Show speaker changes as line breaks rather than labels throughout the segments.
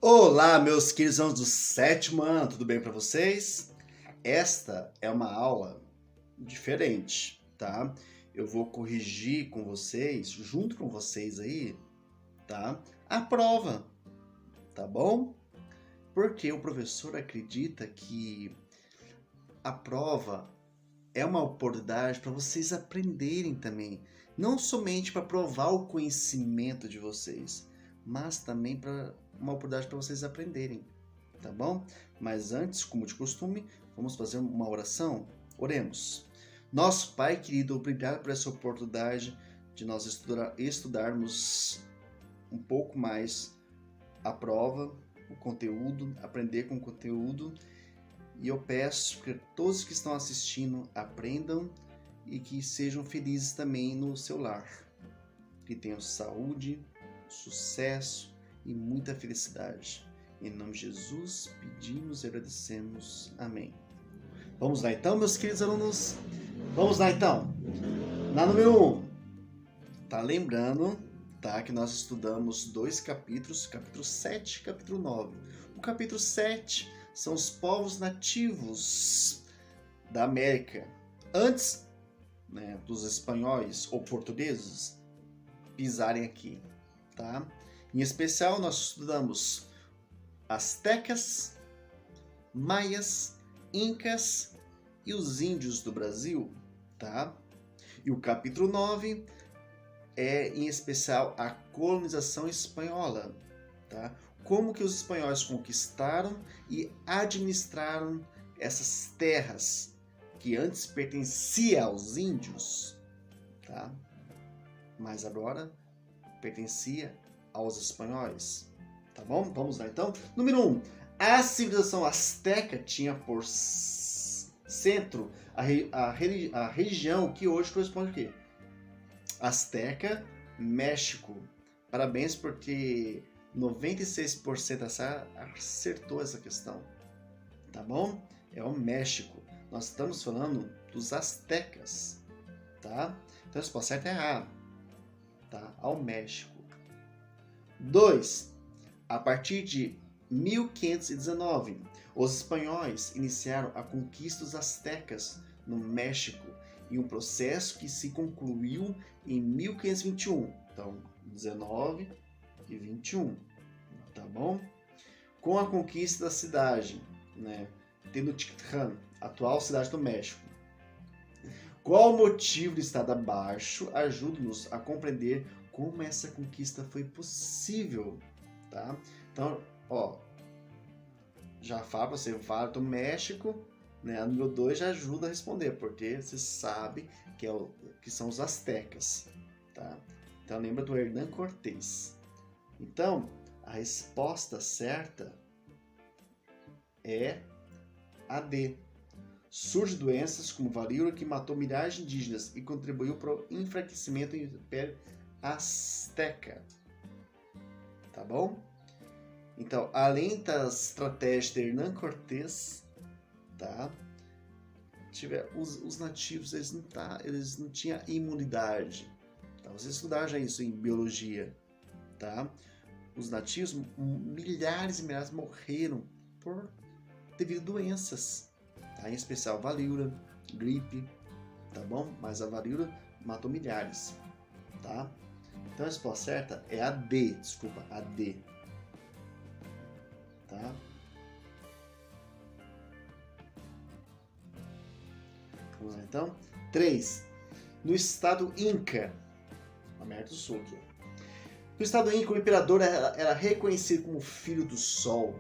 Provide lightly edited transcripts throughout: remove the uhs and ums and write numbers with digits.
Olá, meus queridos alunos do sétimo ano, tudo bem para vocês? Esta é uma aula diferente, tá? Eu vou corrigir com vocês, junto com vocês aí, tá? A prova, tá bom? Porque o professor acredita que a prova é uma oportunidade para vocês aprenderem também, não somente para provar o conhecimento de vocês, mas também para uma oportunidade para vocês aprenderem, tá bom? Mas antes, como de costume, vamos fazer uma oração? Oremos. Nosso Pai querido, obrigado por essa oportunidade de nós estudarmos um pouco mais a prova, o conteúdo, aprender com o conteúdo. E eu peço que todos que estão assistindo aprendam e que sejam felizes também no seu lar. Que tenham saúde, sucesso e muita felicidade. Em nome de Jesus, pedimos e agradecemos. Amém. Vamos lá então, meus queridos alunos? Vamos lá então. Na número 1, tá lembrando, tá, que nós estudamos dois capítulos, capítulo 7 e capítulo 9. O capítulo 7 são os povos nativos da América. Antes, né, dos espanhóis ou portugueses pisarem aqui, tá? Em especial, nós estudamos astecas, maias, incas e os índios do Brasil, tá? E o capítulo 9 é, em especial, a colonização espanhola, tá? Como que os espanhóis conquistaram e administraram essas terras que antes pertenciam aos índios, tá? Mas agora pertencia aos espanhóis, tá bom? Vamos lá então. Número 1. A civilização asteca tinha por centro a região que hoje corresponde a quê? Asteca, México. Parabéns porque 96% acertou essa questão, tá bom? É o México. Nós estamos falando dos astecas, tá? Então a resposta certa é A, tá? Ao México. 2. A partir de 1519, os espanhóis iniciaram a conquista dos astecas no México em um processo que se concluiu em 1521. Então, 19 e 21, tá bom? Com a conquista da cidade, né, Tenochtitlan, atual cidade do México. Qual o motivo de estar abaixo? Ajuda-nos a compreender como essa conquista foi possível, tá? Então, ó, já fala, você fala do México, né? O número 2 já ajuda a responder, porque você sabe que, que são os astecas, tá? Então lembra do Hernán Cortés. Então, a resposta certa é a D. Surge doenças como varíola que matou milhares de indígenas e contribuiu para o enfraquecimento do Império Azteca. Tá bom? Então, além das estratégias de Hernán Cortés, tá? Os nativos eles não tinham imunidade. Tá? Vocês estudaram já isso em biologia, tá? Os nativos, milhares e milhares morreram devido a doenças, tá? Em especial varíola, gripe, tá bom? Mas a varíola matou milhares, tá? Então a resposta certa é a D, desculpa, a D, tá? Vamos lá então. 3. No estado Inca, América do Sul aqui. No estado Inca, o imperador era reconhecido como filho do sol,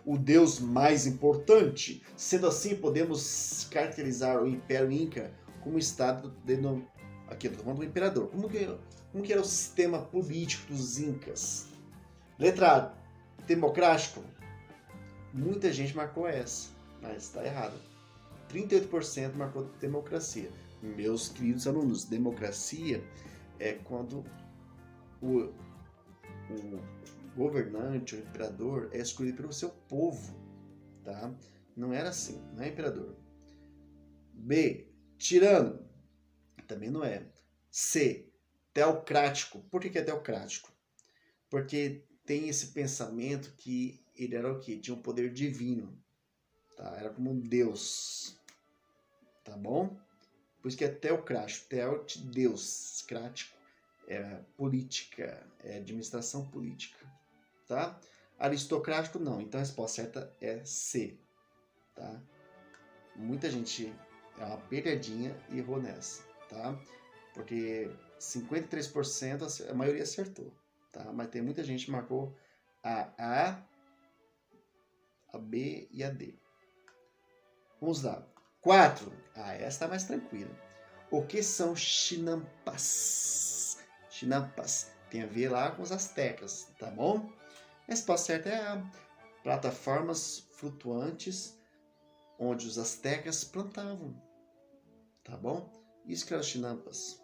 o deus mais importante. Sendo assim, podemos caracterizar o Império Inca como estado aqui eu estou falando do imperador. Como que era o sistema político dos Incas? Letra A, democrático. Muita gente marcou essa, mas está errado. 38% marcou democracia. Meus queridos alunos, democracia é quando o governante, o imperador, é escolhido pelo seu povo, tá? Não era assim, não é imperador. B, tirano, também não é. C, teocrático. Por que é teocrático? Porque tem esse pensamento que ele era o quê? Tinha um poder divino, tá? Era como um deus, tá bom? Por isso que é teocrático, teot, Deus, crático, é política, é administração política, tá? Aristocrático não, então a resposta certa é C, tá? Muita gente é uma pegadinha e errou nessa, tá? Porque 53% a maioria acertou, tá? Mas tem muita gente que marcou a B e a D. Vamos lá. 4. Essa tá mais tranquila. O que são chinampas? Chinampas tem a ver lá com os astecas, tá bom? A resposta certa é a plataformas flutuantes onde os astecas plantavam, tá bom? Isso que eram os chinampas.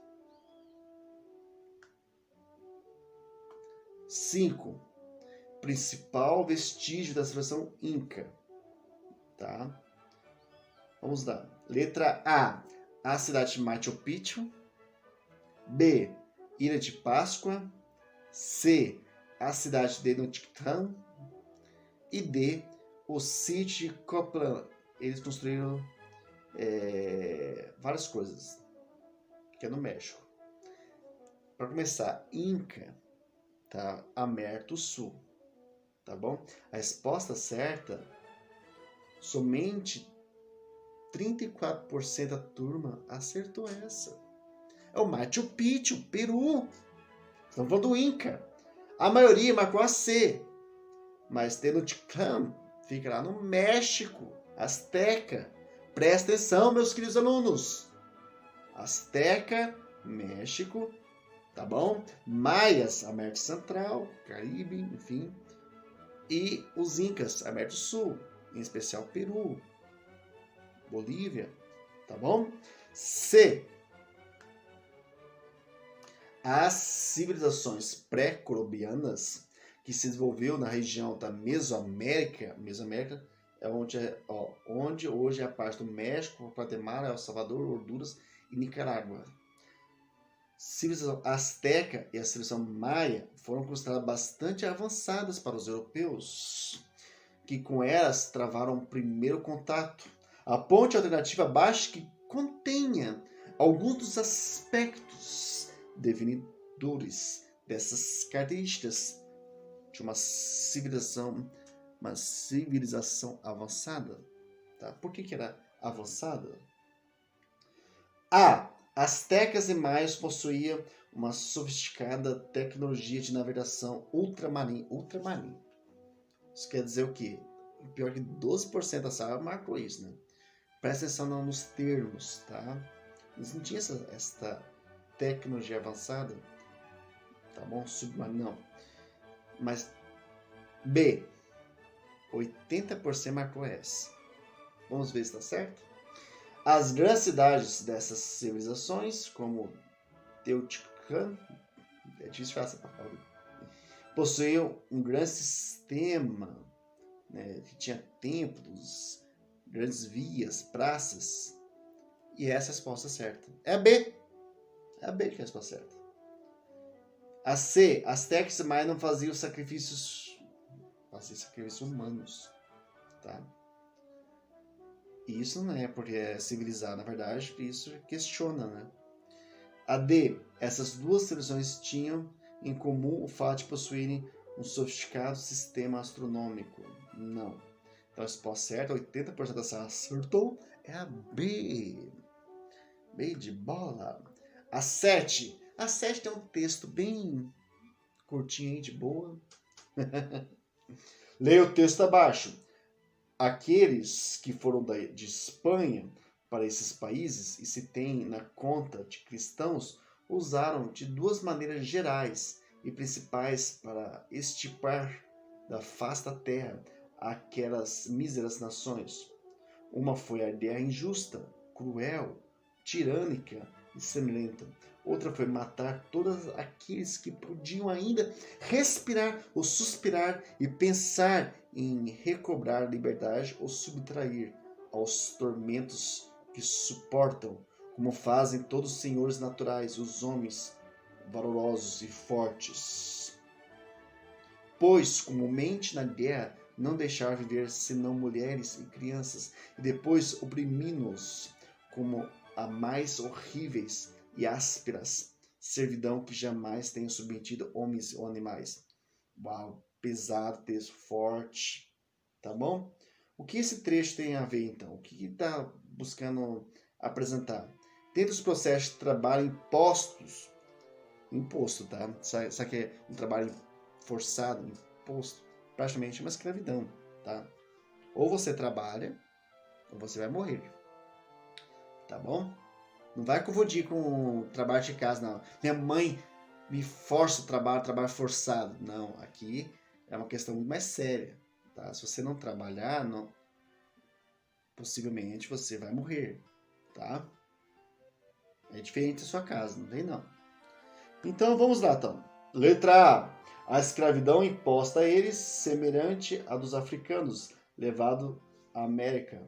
5. Principal vestígio da civilização Inca, tá? Vamos lá. Letra A cidade de Machu Picchu. B, Ilha de Páscoa. C, a cidade de Tenochtitlan. E D, o sítio de Coplan. Eles construíram várias coisas, que é no México. Para começar, Inca, tá? América do Sul, tá bom? A resposta certa, somente 34% da turma acertou essa. É o Machu Picchu, Peru. Estamos falando do Inca. A maioria marcou a C. Mas Tenochtitlan fica lá no México. Azteca. Presta atenção, meus queridos alunos. Azteca, México, tá bom? Maias, América Central, Caribe, enfim. E os Incas, América do Sul, em especial Peru, Bolívia, tá bom? C. As civilizações pré-colombianas que se desenvolveu na região da Mesoamérica é onde hoje é a parte do México, Guatemala, El Salvador, Honduras e Nicarágua. Civilização Azteca e a civilização Maia foram consideradas bastante avançadas para os europeus, que com elas travaram o primeiro contato. A ponte alternativa abaixo que contenha alguns dos aspectos definidores dessas características de uma civilização avançada. Tá? Por que era avançada? A. Astecas e maias possuíam uma sofisticada tecnologia de navegação ultramarina. Isso quer dizer o quê? Pior que 12% da sala marcou isso, né? Presta atenção nos termos, tá? Eles não tinham essa tecnologia avançada, tá bom? Submarino, não. Mas B, 80% marcou essa. Vamos ver se está certo? As grandes cidades dessas civilizações, como Teotihuacan, é difícil falar essa palavra, possuíam um grande sistema, né, que tinha templos, grandes vias, praças. E essa é a resposta certa. É a B. É a B que é a resposta certa. A C, Aztecas e Maias não faziam sacrifícios humanos, tá? E isso não é porque é civilizado, na verdade, isso questiona, né? A D, essas duas civilizações tinham em comum o fato de possuírem um sofisticado sistema astronômico. Não. Então a resposta certa, 80% da sala acertou, é a B. B de bola. A 7. A 7 tem um texto bem curtinho aí, de boa. Leia o texto abaixo. Aqueles que foram de Espanha para esses países e se tem na conta de cristãos usaram de duas maneiras gerais e principais para extirpar da face da terra aquelas míseras nações. Uma foi a guerra injusta, cruel, tirânica e sangrenta. Outra foi matar todos aqueles que podiam ainda respirar ou suspirar e pensar em recobrar a liberdade ou subtrair aos tormentos que suportam, como fazem todos os senhores naturais, os homens valorosos e fortes. Pois, comumente na guerra, não deixar viver senão mulheres e crianças, e depois oprimi-nos como a mais horríveis e ásperas servidão que jamais tenham submetido homens ou animais. Uau, pesado, texto forte, tá bom? O que esse trecho tem a ver, então? O que está buscando apresentar? Dentro dos processos de trabalho imposto, tá? Sabe que é um trabalho forçado, imposto, praticamente uma escravidão, tá? Ou você trabalha, ou você vai morrer, tá bom? Não vai confundir com trabalho de casa, não. Minha mãe me força o trabalho forçado. Não, aqui é uma questão muito mais séria, tá? Se você não trabalhar, não, possivelmente você vai morrer, tá? É diferente da sua casa, não tem não. Então vamos lá, então. Letra A. A escravidão imposta a eles, semelhante à dos africanos, levado à América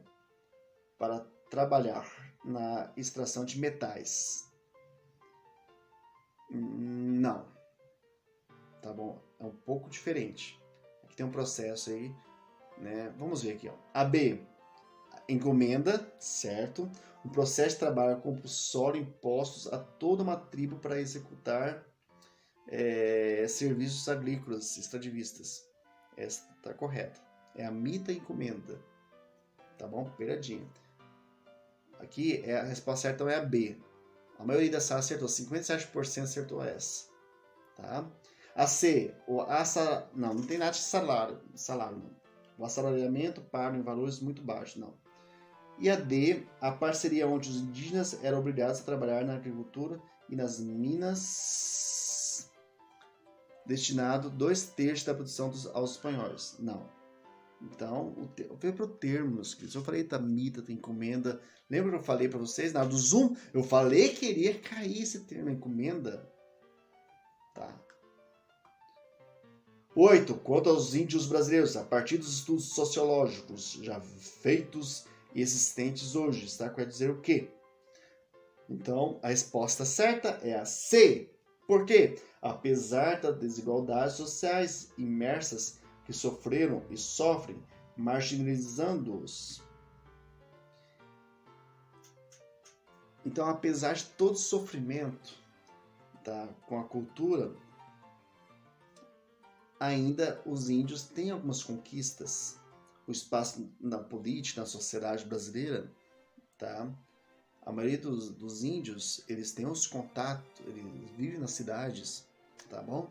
para trabalhar na extração de metais. Não. Tá bom? É um pouco diferente. Aqui tem um processo aí, né? Vamos ver aqui, ó. A B. Encomenda, certo? Um processo de trabalho compulsório impostos a toda uma tribo para executar serviços agrícolas extrativistas. Essa está correta. É a mita encomenda. Tá bom? Pegadinha. Aqui a resposta certa é a B. A maioria das salas acertou. 57% acertou essa. Tá? A C. Não tem nada de salário não. O assalariamento pago em valores muito baixos, não. E a D, a parceria onde os indígenas eram obrigados a trabalhar na agricultura e nas minas, destinado 2/3 da produção aos espanhóis. Não. Então, veio para o termo, meus queridos. Eu falei mita, tem encomenda. Lembra que eu falei para vocês? Na hora do Zoom, eu falei que iria cair esse termo, encomenda. Tá. 8. Quanto aos índios brasileiros, a partir dos estudos sociológicos já feitos e existentes hoje, está quer dizer o quê? Então, a resposta certa é a C. Por quê? Apesar das desigualdades sociais imersas que sofreram e sofrem, marginalizando-os. Então, apesar de todo o sofrimento, tá, com a cultura, ainda os índios têm algumas conquistas. O espaço na política, na sociedade brasileira, tá? A maioria dos índios, eles têm os contatos, eles vivem nas cidades, tá bom?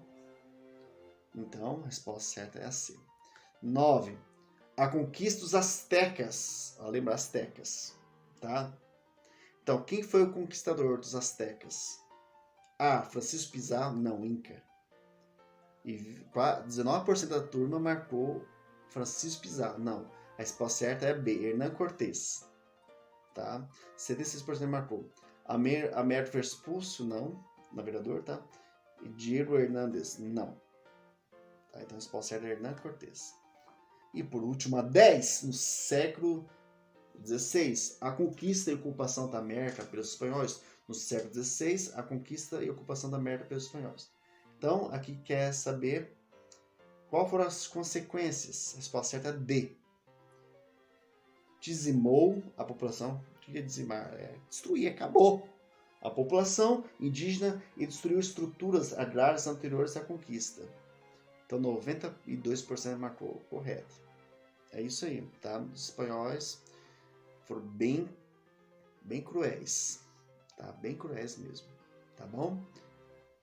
Então, a resposta certa é a C. 9. A conquista dos astecas. Lembra, astecas, tá? Então, quem foi o conquistador dos astecas? A. Francisco Pizarro? Não, Inca. E 19% da turma marcou Francisco Pizarro. Não. A resposta certa é B. Hernán Cortés. Tá? 76% marcou. Américo Vespuccio? Não. Navegador, tá? E Diego Hernández? Não. Tá? Então a resposta certa é Hernán Cortés. E por último, a 10. No século XVI, a conquista e ocupação da América pelos espanhóis. No século XVI, a conquista e ocupação da América pelos espanhóis. Então, aqui quer saber qual foram as consequências. A resposta certa é D. Dizimou a população. O que é dizimar? É destruir, acabou. A população indígena e destruiu estruturas agrárias anteriores à conquista. Então, 92% marcou correto. É isso aí, tá? Os espanhóis foram bem cruéis, tá? Bem cruéis mesmo, tá bom?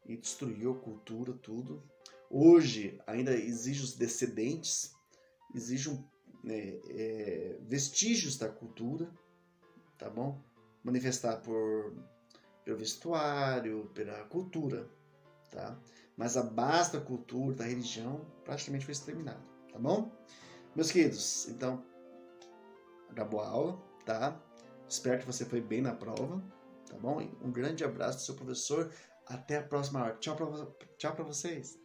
E destruiu a cultura, tudo. Hoje, ainda exige os descendentes, exigem vestígios da cultura, tá bom? Manifestar pelo vestuário, pela cultura, tá? Mas a base da cultura, da religião, praticamente foi exterminada, tá bom? Meus queridos, então, acabou a aula, tá? Espero que você foi bem na prova, tá bom? Um grande abraço do seu professor. Até a próxima aula. Tchau pra vocês.